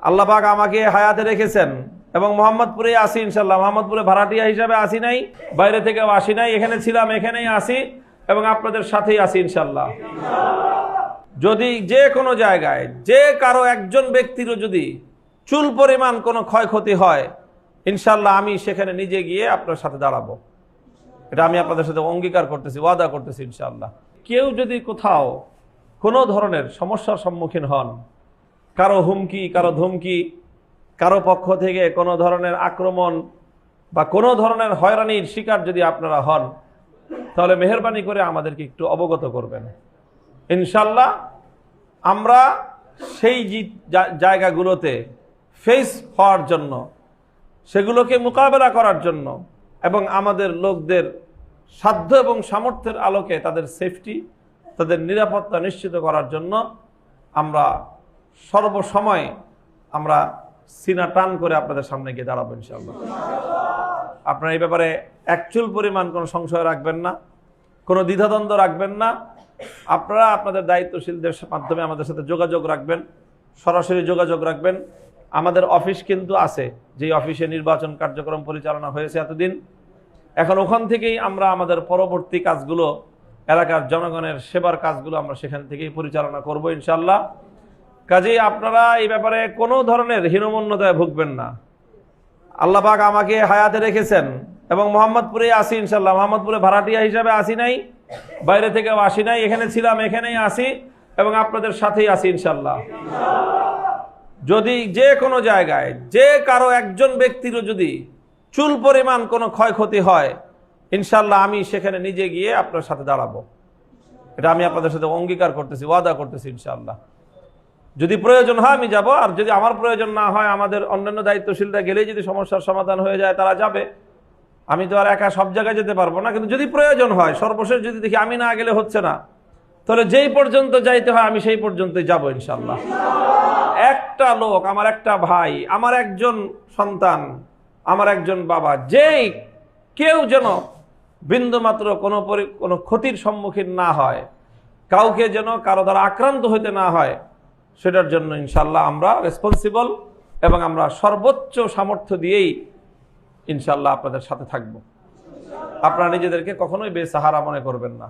আল্লাহ পাক আমাকে হায়াতে রেখেছেন এবং মোহাম্মদপুরে আসি, ইনশাল্লাহ মোহাম্মদপুরে ভাড়াটিয়া হিসাবে আসি নাই, বাইরে থেকেও আসি নাই, এখানে ছিলাম, এখানেই আসি এবং আপনাদের সাথেই আসি ইনশাল্লাহ। যদি যে কোনো জায়গায় যে কারো একজন ব্যক্তিরও যদি চুল পরিমাণ কোনো ক্ষয়ক্ষতি হয়, ইনশাল্লাহ আমি সেখানে নিজে গিয়ে আপনার সাথে দাঁড়াবো। এটা আমি আপনাদের সাথে অঙ্গীকার করতেছি, ওয়াদা করতেছি ইনশাল্লাহ। কেউ যদি কোথাও কোনো ধরনের সমস্যার সম্মুখীন হন, কারো হুমকি, কারো ধমকি, কারো পক্ষ থেকে কোনো ধরনের আক্রমণ বা কোনো ধরনের হয়রানির শিকার যদি আপনারা হন, তাহলে মেহেরবানি করে আমাদেরকে একটু অবগত করবেন। ইনশাল্লাহ আমরা সেই জায়গাগুলোতে ফেস হওয়ার জন্য, সেগুলোকে মোকাবেলা করার জন্য এবং আমাদের লোকদের সাধ্য এবং সামর্থ্যের আলোকে তাদের সেফটি, তাদের নিরাপত্তা নিশ্চিত করার জন্য আমরা সর্বসময় আমরা সিনা টান করে আপনাদের সামনে গিয়ে দাঁড়াবো ইনশাআল্লাহ। আপনারা এই ব্যাপারে একচুল পরিমাণ কোনো সংশয় রাখবেন না, কোনো দ্বিধাদ্বন্দ্ব রাখবেন না। আপনারা আপনাদের দায়িত্বশীলদের মাধ্যমে আমাদের সাথে যোগাযোগ রাখবেন, সরাসরি যোগাযোগ রাখবেন। আমাদের অফিস কিন্তু আছে, যেই অফিসে নির্বাচন কার্যক্রম পরিচালনা হয়েছে এতদিন। এখন ওখান থেকেই আমরা আমাদের পরবর্তী কাজগুলো, এলাকার জনগণের সেবার কাজগুলো আমরা সেখান থেকেই পরিচালনা করব ইনশাআল্লাহ। কাজেই আপনারা এই ব্যাপারে কোনো ধরনের হীনমন্যতায় ভুগবেন না। আল্লাহ পাক আমাকে হায়াতে রেখেছেন এবং মোহাম্মদপুরে আসি, ইনশাল্লাহ মোহাম্মদপুরে ভাড়াটিয়া হিসাবে আসি নাই, বাইরে থেকেও আসি নাই, এখানে ছিলাম, এখানেই আসি এবং আপনাদের সাথেই আসি ইনশাল্লাহ। যদি যে কোনো জায়গায় যে কারো একজন ব্যক্তিরও যদি চুল পরিমাণ কোনো ক্ষয়ক্ষতি হয়, ইনশাল্লাহ আমি সেখানে নিজে গিয়ে আপনার সাথে দাঁড়াবো। এটা আমি আপনাদের সাথে অঙ্গীকার করতেছি, ওয়াদা করতেছি ইনশাল্লাহ। যদি প্রয়োজন হয় আমি যাব, আর যদি আমার প্রয়োজন না হয়, আমাদের অন্যান্য দায়িত্বশীলরা গেলেই যদি সমস্যার সমাধান হয়ে যায় তারা যাবে। আমি তো আর একা সব জায়গায় যেতে পারবো না, কিন্তু যদি প্রয়োজন হয়, সর্বশেষ যদি দেখি আমি না গেলে হচ্ছে না, তাহলে যেই পর্যন্ত যাইতে হয় আমি সেই পর্যন্তই যাবো ইনশাল্লাহ। একটা লোক, আমার একটা ভাই, আমার একজন সন্তান, আমার একজন বাবা, যেই কেউ যেন বিন্দুমাত্র কোনো ক্ষতির সম্মুখীন না হয়, কাউকে যেন কারো দ্বারা আক্রান্ত হইতে না হয়, সেটার জন্য ইনশাল্লাহ আমরা রেসপন্সিবল এবং আমরা সর্বোচ্চ সামর্থ্য দিয়েই ইনশাল্লাহ আপনাদের সাথে থাকব। আপনারা নিজেদেরকে কখনোই বেসাহারা মনে করবেন না।